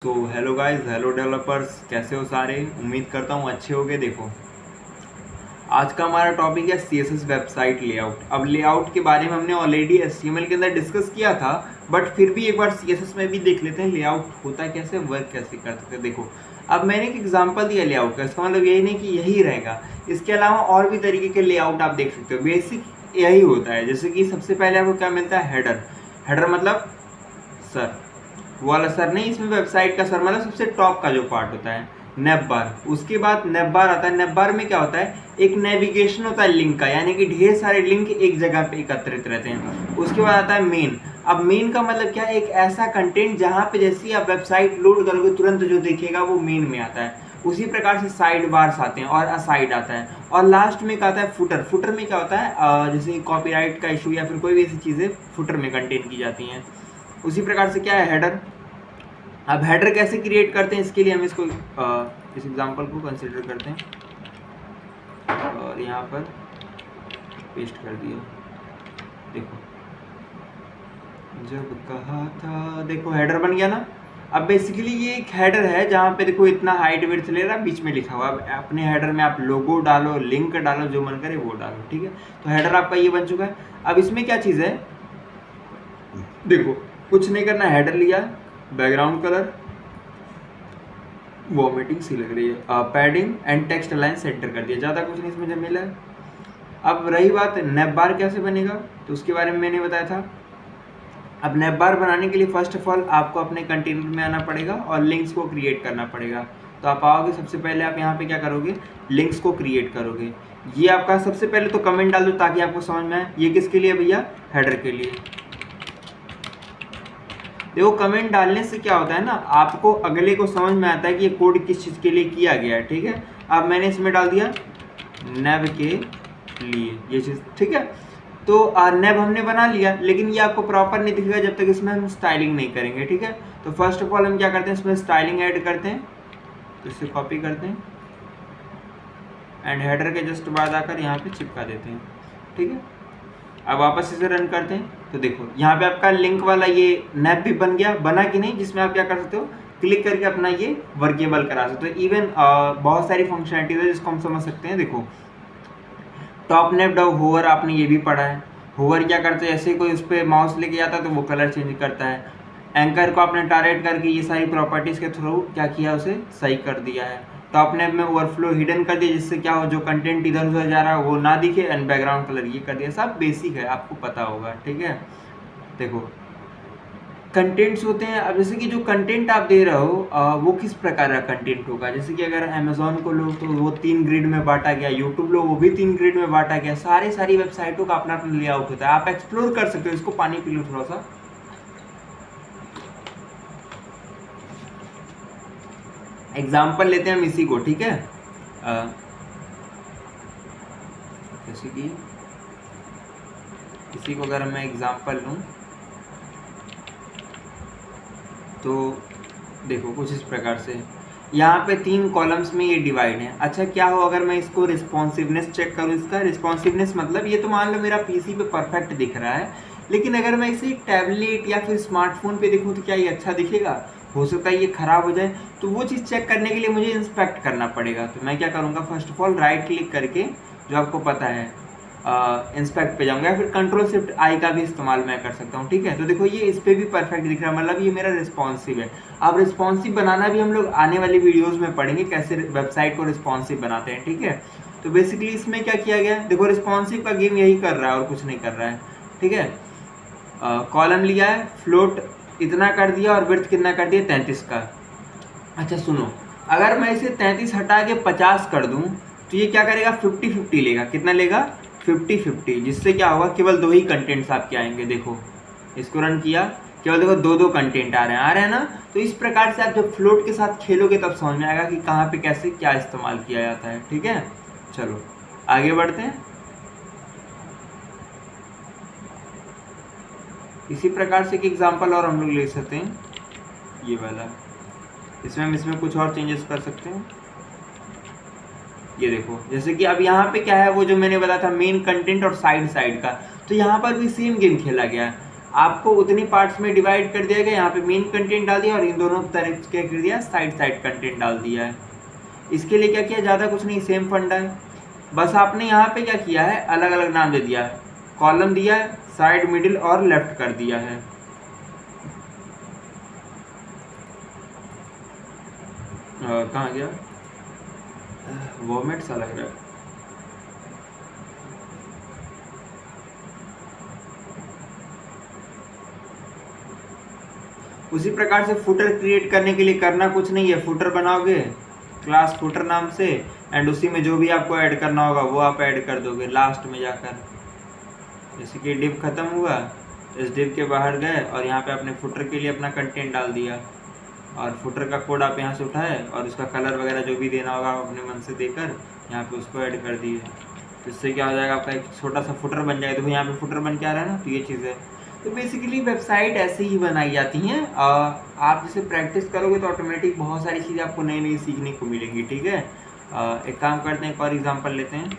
तो hello guys, hello developers, कैसे हो सारे। उम्मीद करता हूँ अच्छे होगे। देखो, आज का हमारा टॉपिक है सीएसएस वेबसाइट लेआउट। अब लेआउट के बारे में हमने ऑलरेडी एचटीएमएल के अंदर डिस्कस किया था, बट फिर भी एक बार सीएसएस में भी देख लेते हैं लेआउट होता कैसे, वर्क कैसे कर सकते हैं। देखो, अब मैंने एक एग्जांपल दिया लेआउट का, इसका मतलब यही नहीं कि यही रहेगा। इसके अलावा और भी तरीके के लेआउट आप देख सकते हो। बेसिक यही होता है, जैसे कि सबसे पहले आपको क्या मिलता है, हेडर। हेडर मतलब सर, वो वाला सर नहीं, इसमें वेबसाइट का सर मतलब सबसे टॉप का जो पार्ट होता है। नेव बार, उसके बाद नेव बार आता है। नेव बार में क्या होता है, एक नेविगेशन होता है लिंक का, यानी कि ढेर सारे लिंक एक जगह पे एकत्रित रहते हैं। उसके बाद आता है मेन। अब मेन का मतलब क्या है, एक ऐसा कंटेंट जहाँ पे जैसे ही आप वेबसाइट लोड करोगे तुरंत जो दिखेगा वो मेन में आता है। उसी प्रकार से साइड बार्स आते हैं और असाइड आता है। और लास्ट में क्या आता है, फुटर। फुटर में क्या होता है, जैसे कॉपीराइट का इशू या फिर कोई भी ऐसी चीज़ें फुटर में कंटेन की जाती हैं। उसी प्रकार से क्या है, हेडर। अब हेडर कैसे क्रिएट करते हैं, इसके लिए हम इसको इस एग्जांपल को कंसिडर करते हैं और यहाँ पर पेस्ट कर दिया। देखो, जब कहा था, देखो हेडर बन गया ना। अब बेसिकली ये एक हेडर है जहाँ पे देखो इतना हाइट विड्थ ले रहा है, बीच में लिखा हुआ। अब अपने हेडर में आप लोगो डालो, लिंक डालो, जो मन करे वो डालो, ठीक है। तो हेडर आपका ये बन चुका है। अब इसमें क्या चीज़ है, देखो कुछ नहीं करना, हेडर लिया, बैकग्राउंड कलर वॉमिटिंग सी लग रही है, padding and text align centre कर दिया, ज़्यादा कुछ नहीं इसमें झमेला है। अब रही बात नेव बार कैसे बनेगा, तो उसके बारे में मैंने बताया था। अब नेव बार बनाने के लिए फर्स्ट ऑफ ऑल आपको अपने कंटेनर में आना पड़ेगा और लिंक्स को क्रिएट करना पड़ेगा। तो आप आओगे, सबसे पहले आप यहाँ पे क्या करोगे, लिंक्स को क्रिएट करोगे। ये आपका सबसे पहले तो कमेंट डाल दो ताकि आपको समझ में आए। ये किसके लिए भैया, हेडर के लिए। देखो कमेंट डालने से क्या होता है ना, आपको अगले को समझ में आता है कि ये कोड किस चीज़ के लिए किया गया है, ठीक है। अब मैंने इसमें डाल दिया नेव के लिए ये चीज़, ठीक है। तो नेव हमने बना लिया, लेकिन ये आपको प्रॉपर नहीं दिखेगा जब तक इसमें हम स्टाइलिंग नहीं करेंगे, ठीक है। तो फर्स्ट ऑफ ऑल हम क्या करते हैं, इसमें स्टाइलिंग ऐड करते हैं। तो इसे कॉपी करते हैं एंड हेडर के जस्ट बाद आकर यहाँ पे चिपका देते हैं, ठीक है। अब वापस इसे रन करते हैं तो देखो यहाँ पे आपका लिंक वाला ये नैप भी बन गया, बना कि नहीं, जिसमें आप क्या कर सकते हो, क्लिक करके अपना ये वर्केबल करा सकते हो। इवन बहुत सारी फंक्शनलिटीज है जिसको हम समझ सकते हैं। देखो टॉप नेप डाउ होवर, आपने ये भी पढ़ा है। होवर क्या करते हैं, ऐसे कोई उस पर माउस लेके जाता है तो वो कलर चेंज करता है। एंकर को आपने टारगेट करके ये सारी प्रॉपर्टीज के थ्रू क्या किया, उसे सही कर दिया है। टॉप नेप में ओवरफ्लो हिडन कर दिया, जिससे क्या हो, जो कंटेंट इधर उधर जा रहा है वो ना दिखे। एंड बैकग्राउंड कलर ये कर दिया। सब बेसिक है, आपको पता होगा, ठीक है। देखो कंटेंट्स होते हैं। अब जैसे कि जो कंटेंट आप दे रहे हो वो किस प्रकार का कंटेंट होगा, जैसे कि अगर अमेजोन को लो तो वो 3 ग्रिड में बांटा गया, यूट्यूब लो वो भी 3 ग्रिड में बांटा गया। सारी वेबसाइटों का अपना अपना लेआउट होता है, आप एक्सप्लोर कर सकते हो। इसको पानी पी लो थोड़ा सा। एग्जाम्पल लेते हैं हम इसी को, ठीक है। जैसे कि इसी को अगर मैं एग्जाम्पल लूँ तो देखो कुछ इस प्रकार से यहाँ पे 3 कॉलम्स में ये डिवाइड है। अच्छा क्या हो अगर मैं इसको रिस्पॉन्सिवनेस चेक करूँ, इसका रिस्पॉन्सिवनेस मतलब ये तो मान लो मेरा पीसी पे परफेक्ट दिख रहा है, लेकिन अगर मैं इसे टैबलेट या फिर स्मार्टफोन पे देखूँ तो क्या ये अच्छा दिखेगा, हो सकता है ये खराब हो जाए। तो वो चीज़ चेक करने के लिए मुझे इंस्पेक्ट करना पड़ेगा। तो मैं क्या करूँगा, first of all right click करके, जो आपको पता है इंस्पेक्ट पे जाऊँगा, या फिर कंट्रोल शिफ्ट आई का भी इस्तेमाल मैं कर सकता हूँ, ठीक है। तो देखो ये इस पर भी परफेक्ट दिख रहा है, मतलब ये मेरा रिस्पॉन्सिव है। अब रिस्पॉन्सिव बनाना भी हम लोग आने वाली वीडियोज़ में पढ़ेंगे, कैसे वेबसाइट को रिस्पॉन्सिव बनाते हैं, ठीक है। तो बेसिकली इसमें क्या किया गया, देखो रिस्पॉन्सिव का गेम यही कर रहा है और कुछ नहीं कर रहा है, ठीक है। कॉलम लिया है, फ्लोट इतना कर दिया और विड्थ कितना कर दिया, 33 का। अच्छा सुनो, अगर मैं इसे 33 हटा के 50 कर दूं तो ये क्या करेगा, 50-50 लेगा। कितना लेगा, 50-50, जिससे क्या होगा, केवल 2 ही कंटेंट्स आपके आएंगे। देखो इसको रन किया, केवल देखो 2 कंटेंट आ रहे हैं ना। तो इस प्रकार से आप जब फ्लोट के साथ खेलोगे तब समझ में आएगा कि कहाँ पे कैसे क्या इस्तेमाल किया जाता है, ठीक है। चलो आगे बढ़ते हैं। इसी प्रकार से एक एग्जाम्पल और हम लोग ले सकते हैं, ये वाला। इसमें हम इसमें कुछ और चेंजेस कर सकते हैं। ये देखो जैसे कि अब यहाँ पे क्या है, वो जो मैंने बताया था मेन कंटेंट और साइड का, तो यहाँ पर भी सेम गेम खेला गया है। आपको उतनी पार्ट्स में डिवाइड कर दिया गया। यहाँ पे मेन कंटेंट डाल दिया और इन दोनों तरफ क्या कर दिया, साइड साइड कंटेंट डाल दिया है। इसके लिए क्या किया, ज़्यादा कुछ नहीं, सेम फंडा है। बस आपने यहाँ पे क्या किया है, अलग अलग नाम दे दिया है, कॉलम दिया है, साइड मिडिल और लेफ्ट कर दिया है। कहाँ गया, वॉमिट सा लग रहा है। उसी प्रकार से फुटर क्रिएट करने के लिए करना कुछ नहीं है, फुटर बनाओगे क्लास फुटर नाम से, एंड उसी में जो भी आपको ऐड करना होगा वो आप ऐड कर दोगे लास्ट में जाकर। जैसे कि डिव खत्म हुआ, इस डिव के बाहर गए और यहाँ पे अपने फुटर के लिए अपना कंटेंट डाल दिया, और फुटर का कोड आप यहाँ से उठाए और उसका कलर वगैरह जो भी देना होगा अपने मन से देकर यहाँ पे उसको ऐड कर दिए। तो इससे क्या हो जाएगा, आपका एक छोटा सा फुटर बन जाएगा। तो यहाँ पे फुटर बन के आ रहा है ना, तो ये चीज़ है। तो बेसिकली वेबसाइट ऐसे ही बनाई जाती हैं। आप जैसे प्रैक्टिस करोगे तो ऑटोमेटिक बहुत सारी चीज़ें आपको नई नई सीखने को मिलेंगी, ठीक है। एक काम करते हैं, एक और एग्जांपल लेते हैं।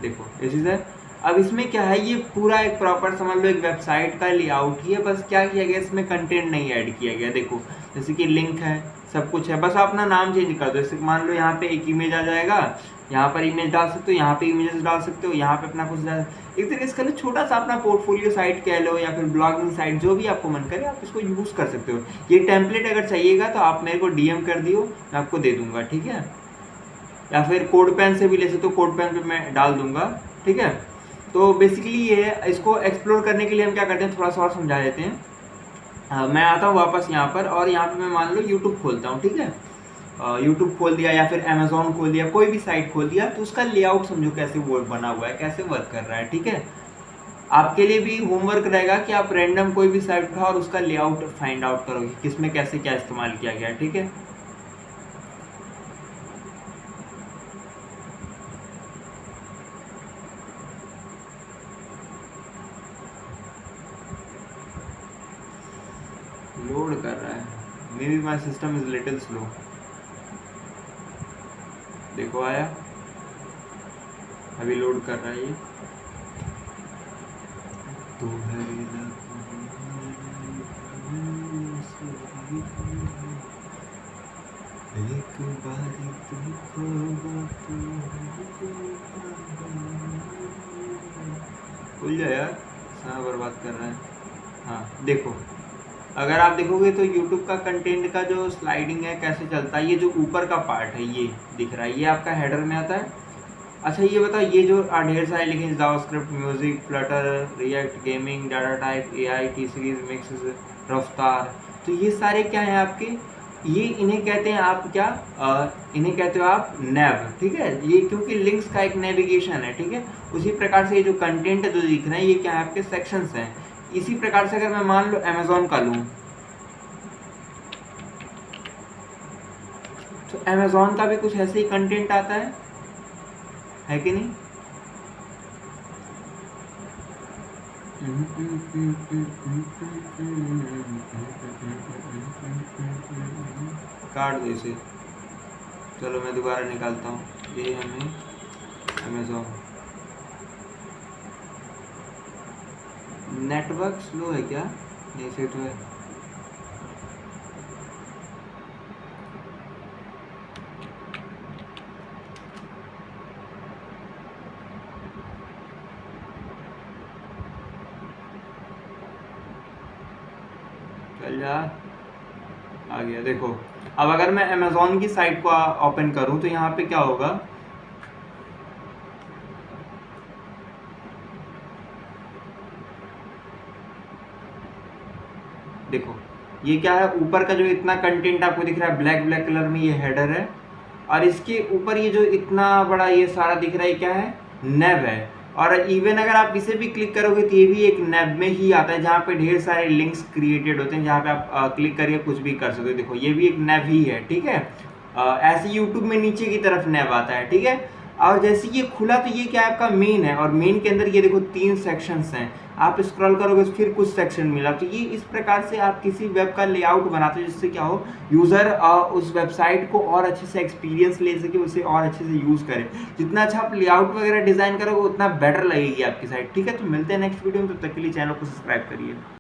देखो ये चीज़ है। अब इसमें क्या है, ये पूरा एक प्रॉपर समझ लो एक वेबसाइट का लेआउट ही है, बस क्या किया गया इसमें कंटेंट नहीं ऐड किया गया। देखो जैसे कि लिंक है, सब कुछ है, बस अपना नाम चेंज कर दो। जैसे मान लो यहाँ पे एक इमेज आ जाएगा, यहाँ पर इमेज डाल सकते हो, यहाँ पे इमेजेस डाल सकते हो, यहाँ पे अपना कुछ डाल, एक तरीके से छोटा सा अपना पोर्टफोलियो साइट कह लो या फिर ब्लॉगिंग साइट, जो भी आपको मन करे आप इसको यूज़ कर सकते हो। ये टेम्पलेट अगर चाहिएगा तो आप मेरे को DM कर दियो, मैं आपको दे दूंगा, ठीक है। या फिर कोड पेन से भी ले सकते हो, कोड पेन पे मैं डाल दूंगा, ठीक है। तो बेसिकली ये है, इसको एक्सप्लोर करने के लिए हम क्या करते हैं, थोड़ा सा और समझा देते हैं। मैं आता हूँ वापस यहाँ पर, और यहाँ पे मैं मान लो यूट्यूब खोलता हूँ, ठीक है। यूट्यूब खोल दिया या फिर अमेजोन खोल दिया, कोई भी साइट खोल दिया, तो उसका लेआउट समझो कैसे वर्क बना हुआ है, कैसे वर्क कर रहा है, ठीक है। आपके लिए भी होमवर्क रहेगा कि आप रैंडम कोई भी साइट उठाओ और उसका लेआउट फाइंड आउट करोगे, किसमें कैसे क्या इस्तेमाल किया गया है, ठीक है। लोड कर रहा है, may be my system is little slow. देखो आया, अभी लोड कर रहा है ये। तो एक बारी खुल जाए यार, समय बर्बाद कर रहा है। हाँ देखो, अगर आप देखोगे तो YouTube का कंटेंट का जो स्लाइडिंग है कैसे चलता है, ये जो ऊपर का पार्ट है ये दिख रहा है, ये आपका हेडर में आता है। अच्छा ये बताओ, ये जो ढेर सारे लिखे हैं, JavaScript, music, Flutter, react, gaming, data type, AI, T series, mix, रफ्तार, तो ये सारे क्या हैं आपके, ये इन्हें कहते हैं आप क्या, इन्हें कहते हो आप नेव, ठीक है। ये क्योंकि लिंक्स का एक नेविगेशन है, ठीक है। उसी प्रकार से ये जो कंटेंट है जो दिख रहे हैं, ये क्या है आपके सेक्शंस हैं। इसी प्रकार से अगर मैं मान लो अमेजोन का लूँ, तो अमेजोन का भी कुछ ऐसे ही कंटेंट आता है कि नहीं। काट दो इसे, चलो मैं दोबारा निकालता हूँ। ये हमें अमेजोन, नेटवर्क स्लो है क्या, नहीं से तो है। चल जा, आ गया। देखो अब अगर मैं अमेजोन की साइट को ओपन करूं तो यहाँ पे क्या होगा, देखो ये क्या है, ऊपर का जो इतना कंटेंट आपको दिख रहा है ब्लैक ब्लैक कलर में, ये हेडर है, और इसके ऊपर ये जो इतना बड़ा ये सारा दिख रहा है क्या है, नेव है। और इवन अगर आप इसे भी क्लिक करोगे तो ये भी एक नेव में ही आता है, जहाँ पे ढेर सारे लिंक्स क्रिएटेड होते हैं, जहाँ पे आप क्लिक करके कुछ भी कर सकते हो। देखो ये भी एक नेव ही है, ठीक है। ऐसे यूट्यूब में नीचे की तरफ नेव आता है, ठीक है। और जैसे ये खुला तो ये क्या है आपका मेन है, और मेन के अंदर ये देखो 3 सेक्शंस हैं, आप स्क्रॉल करोगे फिर कुछ सेक्शन मिला। तो ये इस प्रकार से आप किसी वेब का लेआउट बनाते हो जिससे क्या हो, यूज़र उस वेबसाइट को और अच्छे से एक्सपीरियंस ले सके, उसे और अच्छे से यूज़ करे। जितना अच्छा आप लेआउट वगैरह डिज़ाइन करोगे उतना बेटर लगेगी आपकी साइट। ठीक है, तो मिलते हैं नेक्स्ट वीडियो में, तब तक के लिए चैनल को सब्सक्राइब करिए।